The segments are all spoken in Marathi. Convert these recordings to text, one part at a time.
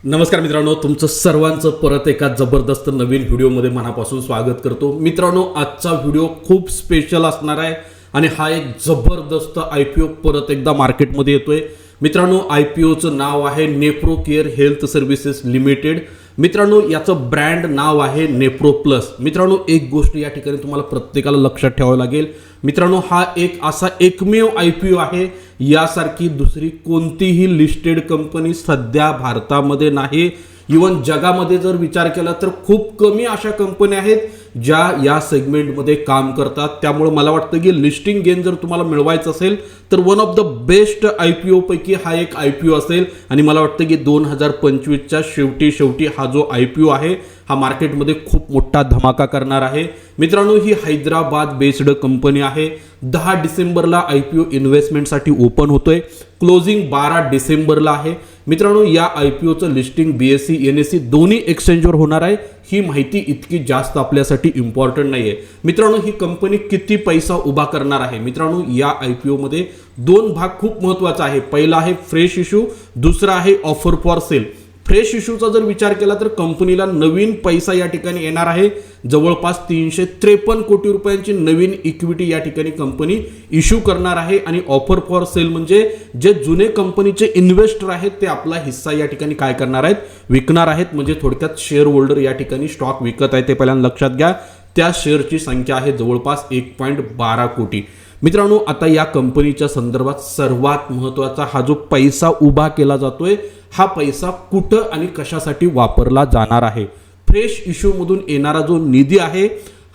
नमस्कार मित्रांनो, तुमचं सर्वांचं परत एका जबरदस्त नवीन व्हिडिओमध्ये मनापासून स्वागत करतो। मित्रांनो, आजचा व्हिडिओ खूप स्पेशल असणार आहे आणि हा एक जबरदस्त IPO परत एकदा मार्केटमध्ये येतोय। मित्रांनो, IPOचं नाव आहे नेप्रो केअर हेल्थ सर्व्हिसेस लिमिटेड। मित्रांनो, याचं ब्रँड नाव आहे नेप्रो प्लस। मित्रांनो, एक गोष्ट या ठिकाणी तुम्हाला प्रत्येकाला लक्षात ठेवावं लागेल। मित्रांनो, हा एक असा एकमेव IPO आहे, यासारखी दुसरी कोणतीही लिस्टेड कंपनी सध्या भारतामध्ये नाही। इवन जगामध्ये जर विचार केला तर खूप कमी अशा कंपन्या आहेत ज्या या सेगमेंटमध्ये काम करतात। त्यामुळे मला वाटतं की लिस्टिंग गेन जर तुम्हाला मिळवायचं असेल तर one of the best IPO पैकी हा एक IPO असेल आणि मला वाटतं की 2025च्या शेवटी हा जो IPO आहे हा मार्केटमध्ये खूप मोठा धमाका करणार आहे। मित्रांनो, ही हैदराबाद बेस्ड कंपनी आहे। 10 डिसेंबरला IPO इन्व्हेस्टमेंटसाठी ओपन होतोय, क्लोजिंग 12 डिसेंबरला आहे। मित्रांनो, या IPOचं लिस्टिंग BSE NSE दोन्ही एक्सचेंजवर होणार आहे। ही माहिती इतकी जास्त आपल्यासाठी इम्पॉर्टंट नाही आहे। मित्रांनो, ही कंपनी किती पैसा उभा करणार आहे? मित्रांनो, या IPO मध्ये दोन भाग खूप महत्त्वाचा आहे। पहिला आहे फ्रेश इश्यू, दुसरा आहे ऑफर फॉर सेल। फ्रेश इश्यूचा जर विचार केला तर कंपनीला नवीन पैसा या ठिकाणी येणार आहे। जवळपास 353 कोटी रुपयांची नवीन इक्विटी या ठिकाणी कंपनी इश्यू करणार आहे। आणि ऑफर फॉर सेल म्हणजे जे जुने कंपनीचे इन्व्हेस्टर आहेत ते आपला हिस्सा या ठिकाणी काय करणार आहेत? विकणार आहेत। म्हणजे थोडक्यात शेअर होल्डर या ठिकाणी स्टॉक विकत आहे ते पहिल्यांदा लक्षात घ्या। त्या शेअरची संख्या आहे जवळपास 1.12 कोटी। मित्रांनो, आता या कंपनीच्या संदर्भात सर्वात महत्त्वाचा हा जो पैसा उभा केला जातोय, हा पैसा कुठं आणि कशासाठी वापरला जाणार आहे? फ्रेश इश्यू मधून येणारा जो निधी आहे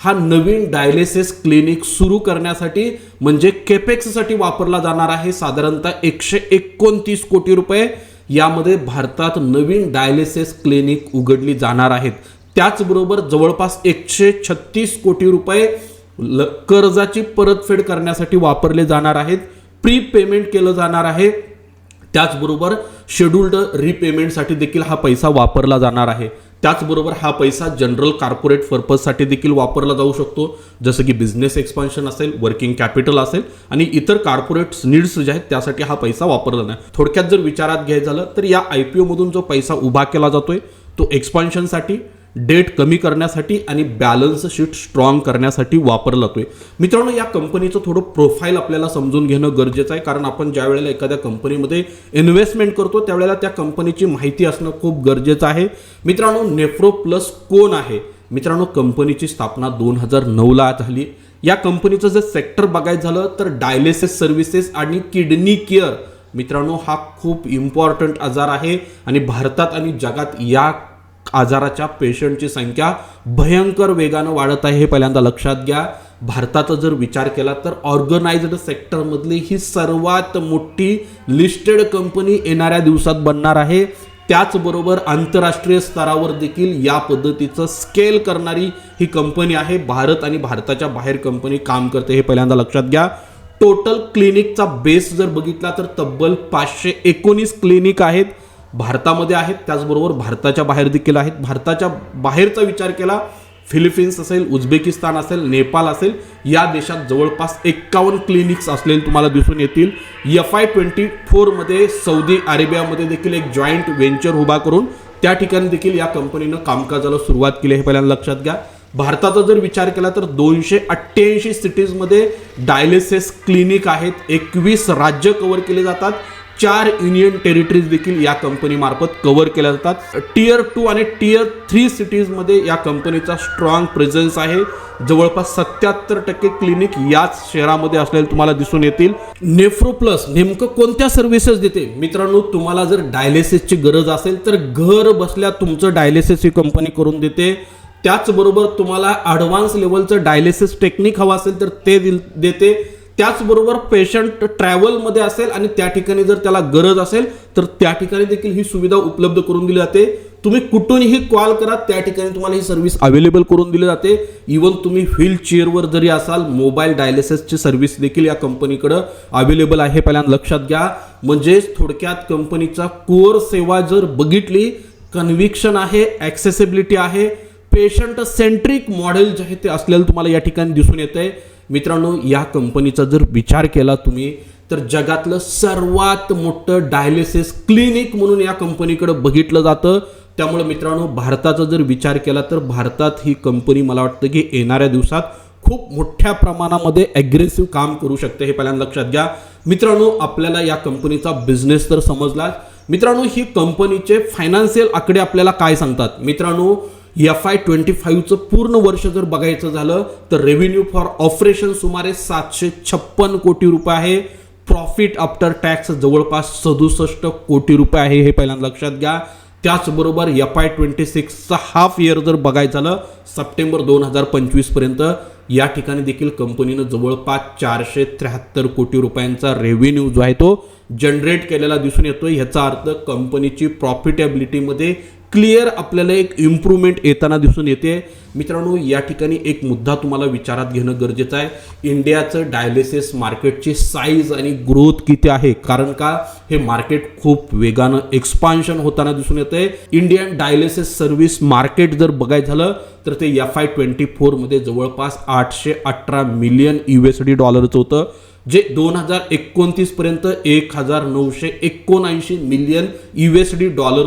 हा नवीन डायलिसिस क्लिनिक सुरू करण्यासाठी म्हणजे केपेक्स साठी वापरला जाणार आहे। साधारणतः 129 कोटी रुपये यामध्ये भारतात नवीन डायलिसिस क्लिनिक उघडली जाणार आहेत। त्याचबरोबर जवळपास 136 कोटी रुपये कर्जाची परतफेड करण्यासाठी वापरले जाणार आहेत। प्री पेमेंट केलं जाणार आहे। त्याचबरोबर शेड्यूल्ड रिपेमेंटसाठी देखील हा पैसा वापरला जाणार आहे। त्याचबरोबर हा पैसा जनरल कॉर्पोरेट पर्पजसाठी देखील वापरला जाऊ शकतो, जसं की बिझनेस एक्सपान्शन असेल, वर्किंग कॅपिटल असेल आणि इतर कॉर्पोरेट नीड्स जे आहेत त्यासाठी हा पैसा वापरला जाणार। थोडक्यात जर विचारात घ्यायचं झालं तर या IPO मधून जो पैसा उभा केला जातोय तो एक्सपान्शनसाठी, डेट कमी करण्यासाठी आणि बॅलन्स शीट स्ट्रॉंग करण्यासाठी वापरला जातोय। मित्रांनो, या कंपनीचं थोडं प्रोफाईल आपल्याला समजून घेणं गरजेचं आहे, कारण आपण ज्या वेळेला एखाद्या कंपनीमध्ये इन्व्हेस्टमेंट करतो त्यावेळेला त्या कंपनीची माहिती असणं खूप गरजेचं आहे। मित्रांनो, नेप्रो प्लस कोण आहे? मित्रांनो, कंपनीची स्थापना 2009ला झाली। या कंपनीचं जर सेक्टर बघायचं झालं तर डायलिसिस सर्व्हिसेस आणि किडनी केअर मित्रांनो हा खूप इम्पॉर्टंट आजार आहे आणि भारतात आणि जगात या आजाराच्या पेशंटची संख्या भयंकर वेगानं वाढत आहे, हे पहिल्यांदा लक्षात घ्या। भारताचा जर विचार केला तर ऑर्गनाइज्ड सेक्टरमधली ही सर्वात मोठी लिस्टेड कंपनी येणाऱ्या दिवसात बनणार आहे। त्याचबरोबर आंतरराष्ट्रीय स्तरावर देखील या पद्धतीचं स्केल करणारी ही कंपनी आहे। भारत आणि भारताच्या बाहेर कंपनी काम करते, हे पहिल्यांदा लक्षात घ्या। टोटल क्लिनिकचा बेस जर बघितला तर तब्बल 519 क्लिनिक आहेत भारतामध्ये आहेत, त्याचबरोबर भारताच्या बाहेर देखील आहेत। भारताच्या बाहेरचा विचार केला फिलिपिन्स असेल, उझबेकिस्तान असेल, नेपाळ असेल, या देशात जवळपास 51 क्लिनिक्स असलेले तुम्हाला दिसून येतील। FY24 मध्ये सौदी अरेबियामध्ये देखील एक जॉईंट व्हेंचर उभा करून त्या ठिकाणी देखील या कंपनीनं कामकाजाला सुरुवात केली, हे पहिल्यांदा लक्षात घ्या। भारताचा जर विचार केला तर 288 सिटीजमध्ये डायलिसिस क्लिनिक आहेत, 21 राज्य कव्हर केले जातात, 4 युनियन टेरिटरीज देखील या कंपनी मार्फत कव्हर केल्या जातात। टियर 2 आणि टियर 3 सिटीजमध्ये या कंपनीचा स्ट्रॉंग प्रेझेन्स आहे। जवळपास 77% क्लिनिक याच शहरामध्ये असलेले तुम्हाला दिसून येतील। नेफ्रो प्लस नेमकं कोणत्या सर्व्हिसेस देते? मित्रांनो, तुम्हाला जर डायलिसिसची गरज असेल तर घर बसल्या तुमचं डायलिसिस ही कंपनी करून देते। त्याचबरोबर तुम्हाला ॲडव्हान्स लेवलचं डायलिसिस टेक्निक हवं असेल तर ते देते। त्याचबरोबर पेशंट ट्रॅव्हलमध्ये असेल आणि त्या ठिकाणी जर त्याला गरज असेल तर त्या ठिकाणी देखील ही सुविधा उपलब्ध करून दिली जाते। तुम्ही कुठूनही कॉल करा, त्या ठिकाणी तुम्हाला ही सर्व्हिस अवेलेबल करून दिली जाते। इवन तुम्ही व्हीलचेअरवर जरी असाल, मोबाईल डायलिसिसची सर्व्हिस देखील या कंपनीकडे अवेलेबल आहे, पहिल्यांदा लक्षात घ्या। म्हणजे थोडक्यात कंपनीचा कोर सेवा जर बघितली, कन्व्हिक्शन आहे, ॲक्सेसिबिलिटी आहे, पेशंट सेंट्रिक मॉडेल जे आहे ते असलेलं तुम्हाला या ठिकाणी दिसून येतंय। मित्रांनो, या कंपनीचा जर विचार केला तुम्ही तर जगातलं सर्वात मोठं डायलिसिस क्लिनिक म्हणून या कंपनीकडे बघितलं जातं. त्यामुळे मित्रांनो, भारताचा जर विचार केला तर भारतात ही कंपनी मला वाटतं की येणाऱ्या दिवसात खूप मोठ्या प्रमाणामध्ये ॲग्रेसिव्ह काम करू शकते, हे पहिल्यांदा लक्षात घ्या. मित्रांनो, आपल्याला या कंपनीचा बिझनेस तर समजला. मित्रांनो, ही कंपनीचे फायनान्शियल आकडे आपल्याला काय सांगतात. मित्रांनो, FY25चं पूर्ण वर्ष जर बघायचं झालं तर रेव्हेन्यू फॉर ऑपरेशन सुमारे 756 कोटी रुपये आहे. प्रॉफिट आफ्टर टॅक्स जवळपास 67 कोटी रुपये आहे, हे पहिल्यांदा लक्षात घ्या. त्याचबरोबर FY26चा हाफ इयर जर बघायचं झालं सप्टेंबर 2025 पर्यंत या ठिकाणी देखील कंपनीनं जवळपास 473 कोटी रुपयांचा रेव्हेन्यू जो आहे तो जनरेट केलेला दिसून येतोय. ह्याचा अर्थ कंपनीची प्रॉफिटेबिलिटीमध्ये क्लिअर आपल्याला एक इम्प्रूव्हमेंट येताना दिसून येते. मित्रांनो, या ठिकाणी एक मुद्दा तुम्हाला विचारात घेणं गरजेचं आहे. इंडियाचं डायलिसिस मार्केटची साईज आणि ग्रोथ किती आहे, कारण का हे मार्केट खूप वेगानं एक्सपान्शन होताना दिसून येते. इंडियन डायलिसिस सर्व्हिस मार्केट जर बघायचं झालं तर ते FY24 मध्ये जवळपास $818 मिलियन होतं, जे 2029 पर्यंत $1979 मिलियन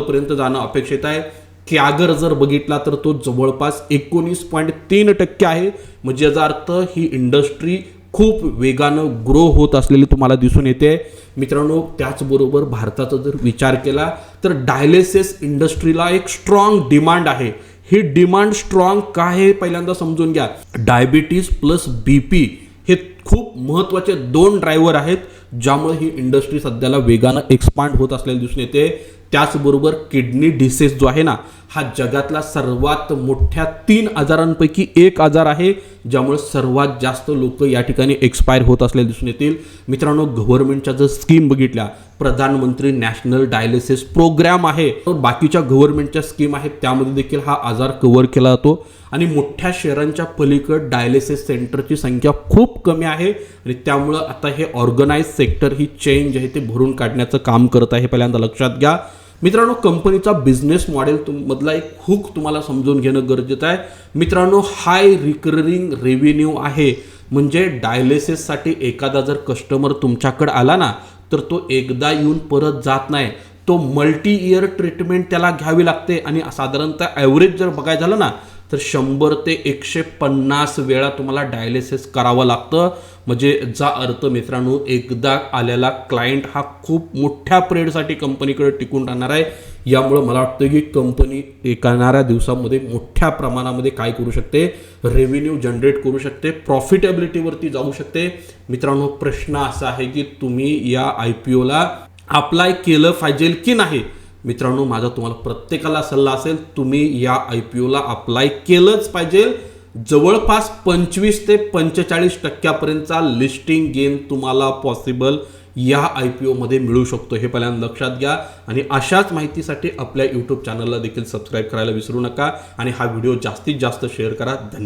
पर्यंत जाणं अपेक्षित आहे. कॅगर जर बघितला तर तो जवळपास 19.3% आहे. म्हणजे याचा अर्थ ही इंडस्ट्री खूप वेगानं ग्रो होत असलेली तुम्हाला दिसून येते. मित्रांनो, त्याचबरोबर भारताचा जर विचार केला तर डायलिसिस इंडस्ट्रीला एक स्ट्रॉंग डिमांड आहे. ही डिमांड स्ट्रॉंग का आहे पहिल्यांदा समजून घ्या. डायबिटीज प्लस BP हे खूप महत्त्वाचे 2 ड्रायव्हर आहेत, ज्यामुळे ही इंडस्ट्री सध्याला वेगानं एक्सपांड होत असलेली दिसून येते. त्याचबरोबर किडनी डिसीज जो आहे ना, हा जगातला सर्वात मोठ्या 3 आजारांपैकी एक आजार आहे, ज्यामुळे सर्वात जास्त लोक या ठिकाणी एक्सपायर होत असलेले दिसून येतील. मित्रांनो, गव्हर्नमेंटच्या जर स्कीम बघितल्या, प्रधानमंत्री नॅशनल डायलिसिस प्रोग्राम आहे, तर बाकीच्या गव्हर्नमेंटच्या स्कीम आहेत त्यामध्ये देखील हा आजार कव्हर केला जातो. आणि मोठ्या शहरांच्या पलीकडे डायलिसिस सेंटरची संख्या खूप कमी आहे आणि त्यामुळं आता हे ऑर्गनाइज सेक्टर ही चेंज आहे ते भरून काढण्याचं काम करत आहे, पहिल्यांदा लक्षात घ्या. मित्रांनो, कंपनीचा बिझनेस मॉडेल मधला एक हुक तुम्हाला समजून घेणं गरजेचं आहे. मित्रांनो, हाय रिकरिंग रेव्हेन्यू आहे. म्हणजे डायलिसिससाठी एखादा जर कस्टमर तुमच्याकडे आला ना, तर तो एकदा येऊन परत जात नाही, तो मल्टी इयर ट्रीटमेंट त्याला घ्यावी लागते. आणि साधारणतः ॲव्हरेज जर बघायचं झालं ना तर 100 ते 150 वेळा तुम्हाला डायलिसिस करावं लागतं. म्हणजे याचा अर्थ मित्रांनो, एकदा आलेला क्लायंट हा खूप मोठ्या पिरियडसाठी कंपनीकडे टिकून राहणार आहे. यामुळे मला वाटतं की कंपनी येणाऱ्या दिवसामध्ये मोठ्या प्रमाणामध्ये काय करू शकते, रेव्हेन्यू जनरेट करू शकते, प्रॉफिटेबिलिटीवरती जाऊ शकते. मित्रांनो, प्रश्न असा आहे की तुम्ही या IPOला अप्लाय केलं पाहिजे की नाही. मित्रांनो, माझा तुम्हाला प्रत्येकाला सल्ला असेल, तुम्ही या IPOला अप्लाय केलंच पाहिजे. जवळपास 25 ते 45% लिस्टिंग गेन तुम्हाला पॉसिबल या IPO मध्ये मिळू शकतो, हे पहिल्यांदा लक्षात घ्या. आणि अशाच माहितीसाठी आपल्या YouTube चॅनलला देखील सबस्क्राईब करायला विसरू नका आणि हा व्हिडिओ जास्तीत जास्त शेअर करा. धन्यवाद.